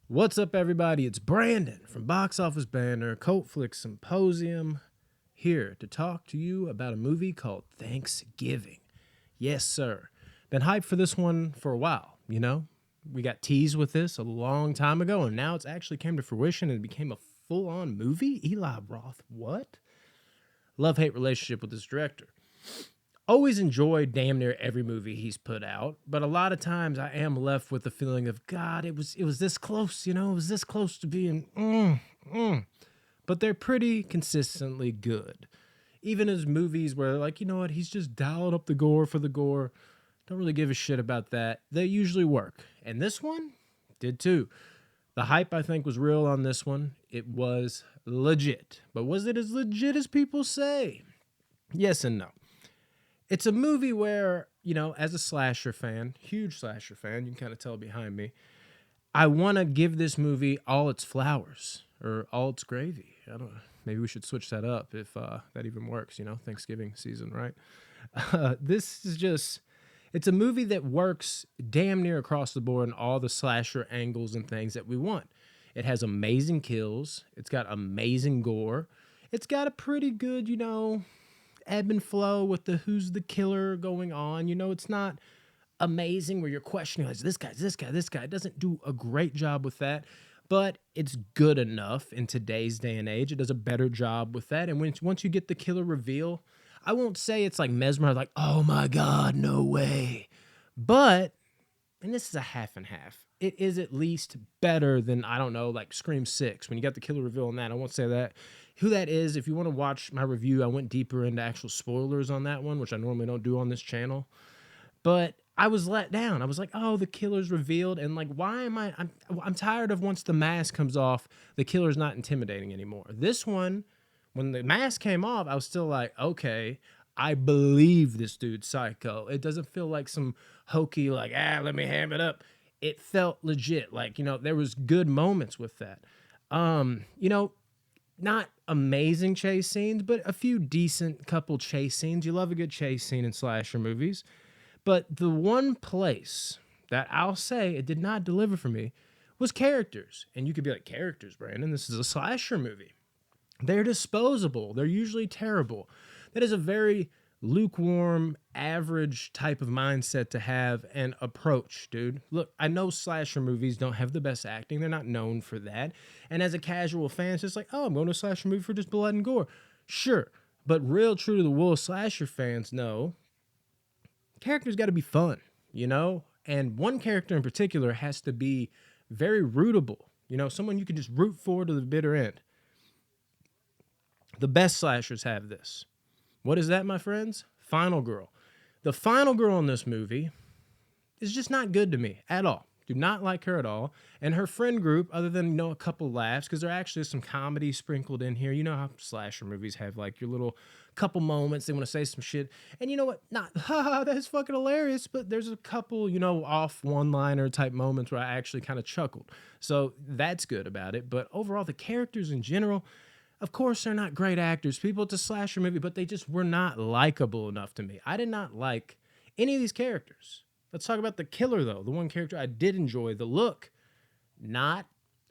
What's up, everybody? It's Brandon from Box Office Banner, Cult Flick Symposium, here to talk to you about a movie called Thanksgiving. Yes, sir. Been hyped for this one for a while, you know? We got teased with this a long time ago, and now it's actually came to fruition and became a full-on movie? Eli Roth, what? Love-hate relationship with this director. Always enjoyed damn near every movie he's put out, but a lot of times I am left with the feeling of God, it was this close, it was this close to being But they're pretty consistently good. Even his movies where like, you know what, he's just dialed up the gore for the gore. Don't really give a shit about that. They usually work. And this one did too. The hype I think was real on this one. It was legit. But was it as legit as people say? Yes and no. It's a movie where, as a slasher fan, huge slasher fan, you can kind of tell behind me, I want to give this movie all its flowers or all its gravy. I don't know. Maybe we should switch that up if that even works, Thanksgiving season, right? This is just, it's a movie that works damn near across the board in all the slasher angles and things that we want. It has amazing kills. It's got amazing gore. It's got a pretty good, ebb and flow with the who's the killer going on. It's not amazing where you're questioning, like, this guy. It doesn't do a great job with that, but it's good enough in today's day and age. It does a better job with that. And once you get the killer reveal, I won't say it's like mesmerized, like, oh my God, no way. But, and this is a half and half, it is at least better than, I don't know, like Scream 6. When you got the killer reveal on that, I won't say that. Who that is, if you want to watch my review, I went deeper into actual spoilers on that one, which I normally don't do on this channel. But I was let down. I was like, oh, the killer's revealed. And like, why am I'm tired of once the mask comes off, the killer's not intimidating anymore. This one, when the mask came off, I was still like, okay, I believe this dude's psycho. It doesn't feel like some hokey, like, let me ham it up. It felt legit. Like, there was good moments with that. Not amazing chase scenes, but a few decent couple chase scenes. You love a good chase scene in slasher movies. But the one place that I'll say it did not deliver for me was characters. And you could be like, characters, Brandon, this is a slasher movie. They're disposable. They're usually terrible. That is a very lukewarm, average type of mindset to have and approach, dude. Look, I know slasher movies don't have the best acting. They're not known for that. And as a casual fan, it's just like, oh, I'm going to a slasher movie for just blood and gore. Sure. But real true to the wool slasher fans know characters got to be fun, And one character in particular has to be very rootable, someone you can just root for to the bitter end. The best slashers have this. What is that, my friends? Final girl. The final girl in this movie is just not good to me at all. Do not like her at all. And her friend group, other than, a couple laughs, because there actually is some comedy sprinkled in here. You know how slasher movies have, like, your little couple moments. They want to say some shit. And you know what? Not, haha, that's fucking hilarious. But there's a couple, off one-liner type moments where I actually kind of chuckled. So that's good about it. But overall, the characters in general, of course, they're not great actors. People, it's a slasher movie, but they just were not likable enough to me. I did not like any of these characters. Let's talk about the killer, though. The one character I did enjoy, the look. Not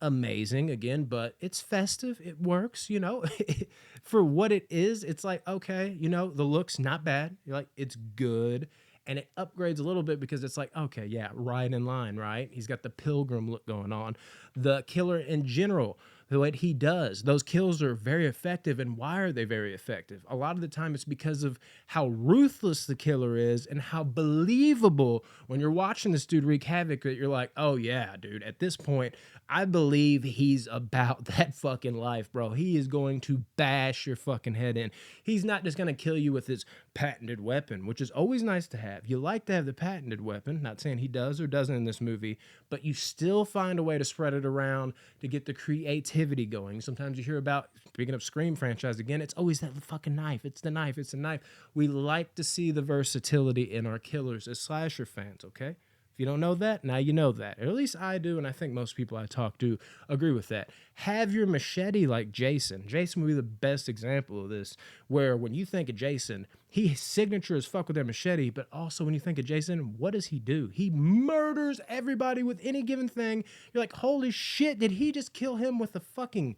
amazing, again, but it's festive. It works, For what it is, it's like, okay, the look's not bad. You're like, it's good. And it upgrades a little bit because it's like, okay, yeah, right in line, right? He's got the pilgrim look going on. The killer in general, what he does, those kills are very effective. And why are they very effective? A lot of the time it's because of how ruthless the killer is and how believable when you're watching this dude wreak havoc that you're like, oh yeah, dude, at this point, I believe he's about that fucking life, bro. He is going to bash your fucking head in. He's not just going to kill you with his patented weapon, which is always nice to have. You like to have the patented weapon, not saying he does or doesn't in this movie, but you still find a way to spread it around to get the creativity going. Sometimes you hear about, speaking of Scream franchise again, it's always that fucking knife. It's the knife. It's the knife. We like to see the versatility in our killers as slasher fans, okay? If you don't know that, now you know that. Or at least I do, and I think most people I talk to agree with that. Have your machete like Jason. Jason would be the best example of this, where when you think of Jason, his signature is fuck with that machete, but also when you think of Jason, what does he do? He murders everybody with any given thing. You're like, holy shit, did he just kill him with a fucking,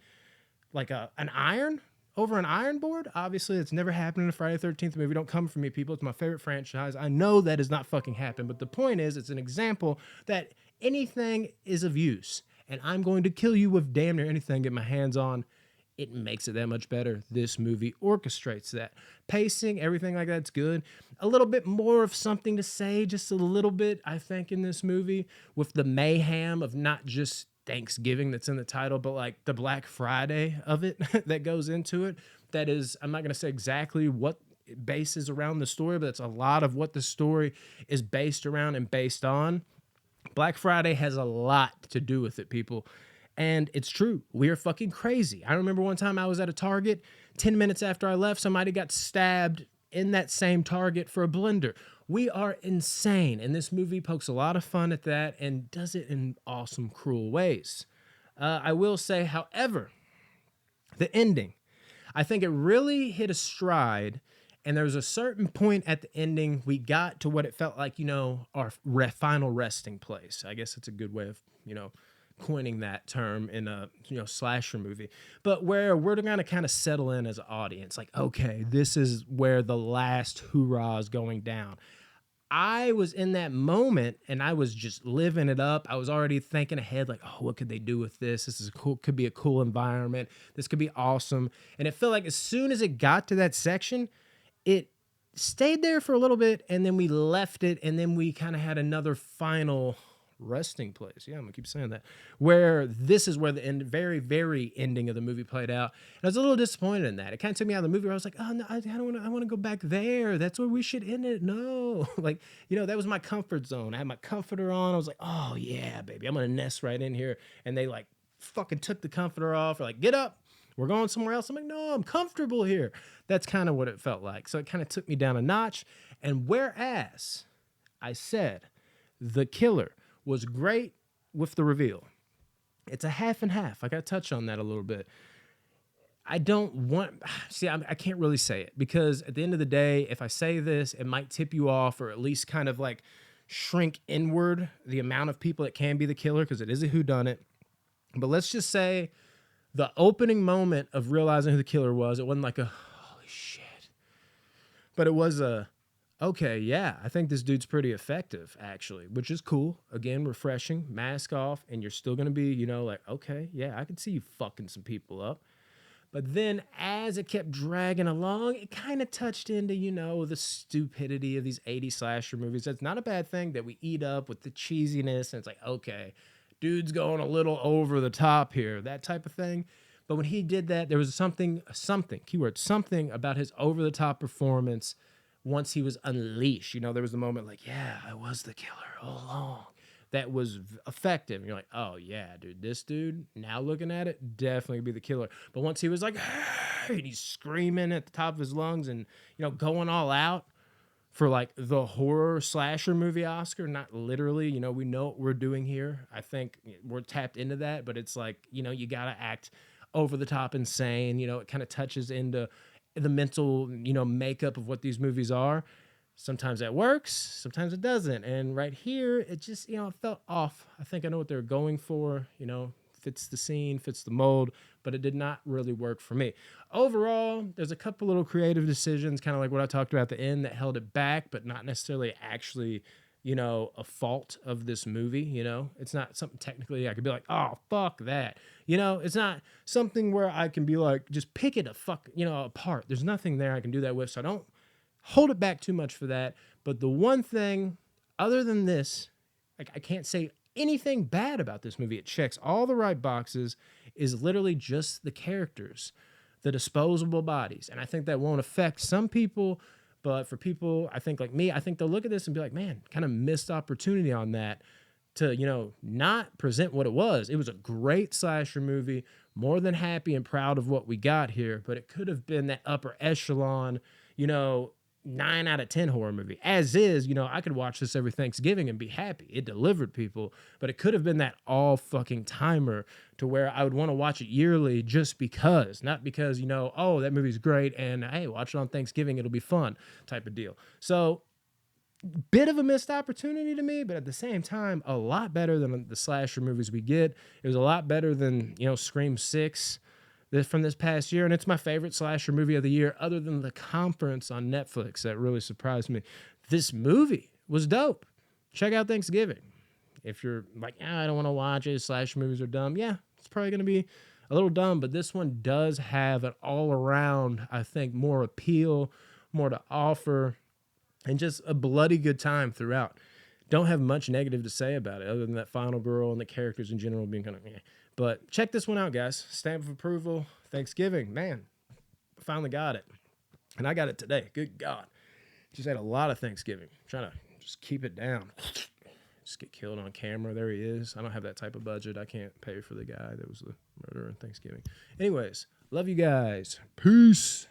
like an iron? Over an iron board? Obviously, it's never happened in a Friday the 13th movie. Don't come for me, people. It's my favorite franchise. I know that has not fucking happened, but the point is, it's an example that anything is of use, and I'm going to kill you with damn near anything, get my hands on. It makes it that much better. This movie orchestrates that. Pacing, everything like that's good. A little bit more of something to say, just a little bit, I think, in this movie, with the mayhem of not just Thanksgiving that's in the title, but like the Black Friday of it that goes into it. That is, I'm not going to say exactly what it bases around the story, but it's a lot of what the story is based around and based on. Black Friday has a lot to do with it, people. And it's true. We are fucking crazy. I remember one time I was at a Target. 10 minutes after I left, somebody got stabbed in that same Target for a blender. We are insane. And this movie pokes a lot of fun at that and does it in awesome, cruel ways. I will say, however, the ending, I think it really hit a stride. And there was a certain point at the ending, we got to what it felt like, our final resting place. I guess it's a good way of, coining that term in a slasher movie, but where we're gonna kind of settle in as an audience, like, okay, this is where the last hoorah is going down. I was in that moment and I was just living it up. I was already thinking ahead, like, oh, what could they do with this? This is cool, could be a cool environment. This could be awesome. And it felt like as soon as it got to that section, it stayed there for a little bit, and then we left it, and then we kind of had another final resting place. Yeah, I'm gonna keep saying that. Where this is where the end, very, very ending of the movie played out. And I was a little disappointed in that. It kind of took me out of the movie where I was like, oh no, I don't want to. I want to go back there. That's where we should end it. No, like that was my comfort zone. I had my comforter on. I was like, oh yeah, baby, I'm gonna nest right in here. And they like fucking took the comforter off. Or like, get up. We're going somewhere else. I'm like, no, I'm comfortable here. That's kind of what it felt like. So it kind of took me down a notch. And whereas I said the killer was great with the reveal, it's a half and half. I got to touch on that a little bit. I don't want, see, I can't really say it, because at the end of the day, if I say this, it might tip you off, or at least kind of like shrink inward the amount of people that can be the killer, because it is a whodunit. But let's just say the opening moment of realizing who the killer was, it wasn't like a, holy shit, but it was a, okay, yeah, I think this dude's pretty effective, actually, which is cool. Again, refreshing, mask off, and you're still going to be, like, okay, yeah, I can see you fucking some people up. But then as it kept dragging along, it kind of touched into, the stupidity of these 80s slasher movies. That's not a bad thing that we eat up with the cheesiness, and it's like, okay, dude's going a little over the top here, that type of thing. But when he did that, there was something, keyword, something about his over-the-top performance once he was unleashed. There was the moment like, yeah, I was the killer all along. That was effective. And you're like, oh, yeah, dude, this dude, now looking at it, definitely be the killer. But once he was like, hey, and he's screaming at the top of his lungs and, going all out for like the horror slasher movie Oscar, not literally, we know what we're doing here. I think we're tapped into that, but it's like, you got to act over the top insane. It kind of touches into the mental, makeup of what these movies are. Sometimes that works, sometimes it doesn't. And right here, it just, it felt off. I think I know what they're going for, fits the scene, fits the mold, but it did not really work for me. Overall, there's a couple little creative decisions, kind of like what I talked about at the end, that held it back, but not necessarily actually, a fault of this movie. It's not something technically I could be like, oh, fuck that. It's not something where I can be like, just pick it apart. There's nothing there I can do that with. So I don't hold it back too much for that. But the one thing, other than this, I can't say anything bad about this movie. It checks all the right boxes, is literally just the characters, the disposable bodies. And I think that won't affect some people. But for people, I think like me, I think they'll look at this and be like, man, kind of missed opportunity on that to, not present what it was. It was a great slasher movie, more than happy and proud of what we got here, but it could have been that upper echelon, 9 out of 10 horror movie. As is, you know, I could watch this every Thanksgiving and be happy. It delivered people, but it could have been that all fucking timer to where I would want to watch it yearly just because, not because, you know, oh, that movie's great and hey, watch it on Thanksgiving, it'll be fun type of deal. So, bit of a missed opportunity to me, but at the same time, a lot better than the slasher movies we get. It was a lot better than, you know, Scream 6 from this past year, and it's my favorite slasher movie of the year, other than The Conference on Netflix. That really surprised me. This movie was dope. Check out Thanksgiving. If you're like, I don't want to watch it, slasher movies are dumb. Yeah, it's probably going to be a little dumb, but this one does have an all around, I think, more appeal, more to offer, and just a bloody good time throughout. Don't have much negative to say about it other than that final girl and the characters in general being kind of meh. But check this one out, guys. Stamp of approval. Thanksgiving. Man, finally got it. And I got it today. Good God. Just had a lot of Thanksgiving. Trying to just keep it down. Just get killed on camera. There he is. I don't have that type of budget. I can't pay for the guy that was the murderer in Thanksgiving. Anyways, love you guys. Peace.